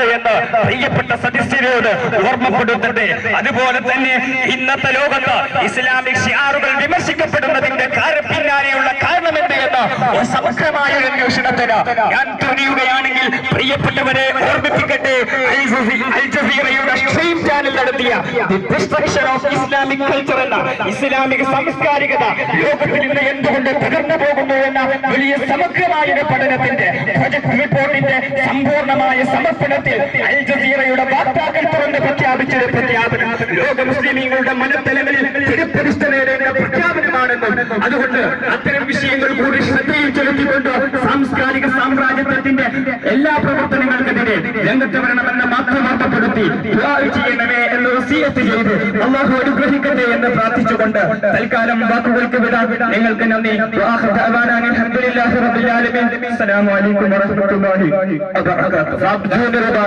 ഉണ്ട് എന്ന് പ്രിയപ്പെട്ട സദസ്യരോട് ഓർമ്മപ്പെടുത്തട്ടെ. അതുപോലെ തന്നെ ഇന്നത്തെ ലോകത്ത് ഇസ്ലാമിക് ഷിആറുകൾ വിമർശിക്കപ്പെടുന്നതിന്റെ പിന്നാലെയുള്ള കാരണമെന്ത് എന്ന് ഒരു സമഗ്രമായ ഒരു അന്വേഷണത്തിന് ഞാൻ തുനിയുകയാണെങ്കിൽ പ്രിയപ്പെട്ടവരെ ഓർമ്മിപ്പിക്കട്ടെ. അൽ ജസീറയുടെ സ്ട്രീം ചാനൽ നടത്തിയ the destruction of Islamic culture എന്ന ഇസ്ലാമിക സാംസ്കാരികത ലോകത്തിൽ ഇന്ന് എന്തുകൊണ്ട് തകർന്നു പോകുന്നു എന്ന വലിയ സമഗ്രമായ പഠനത്തിന്റെ പ്രൊജക്ട് റിപ്പോർട്ടിന്റെ സമ്പൂർണമായ സമർപ്പണത്തിൽ അൽ ജസീറയുടെ വാർത്താക്കൾ തുറന്ന് പ്രഖ്യാപിച്ചൊരു പ്രഖ്യാപനം ലോക മുസ്ലിമീങ്ങളുടെ മനത്തലങ്ങളിൽ തിരുപ്രതിഷ്ഠ നേടേണ്ട പ്രഖ്യാപനമാണെന്നും അതുകൊണ്ട് അത്തരം വിഷയങ്ങൾ കൂടി ശ്രദ്ധയിൽ ചെലുത്തിക്കൊണ്ട് സാംസ്കാരിക സാമ്രാജ്യത്വത്തിന്റെ എല്ലാ പ്രവർത്തനങ്ങൾക്കെതിരെ രംഗത്ത് വരണമെന്ന് മാത്രമാർത്ഥപ്പെടുത്തി ചെയ്യണമേ എന്ന് വസിയത്ത് ചെയ്ത് അല്ലാഹു അനുഗ്രഹിക്കട്ടെ എന്ന് പ്രാർത്ഥിച്ചുകൊണ്ട് തൽക്കാലം വാക്കുകൾക്ക് വിടാം. നിങ്ങൾക്ക് നന്ദി. അൽഹംദുലില്ലാഹി റബ്ബിൽ ആലമീൻ. അസ്സലാമു അലൈക്കും വറഹ്മത്തുള്ളാഹി വബറകാതുഹു.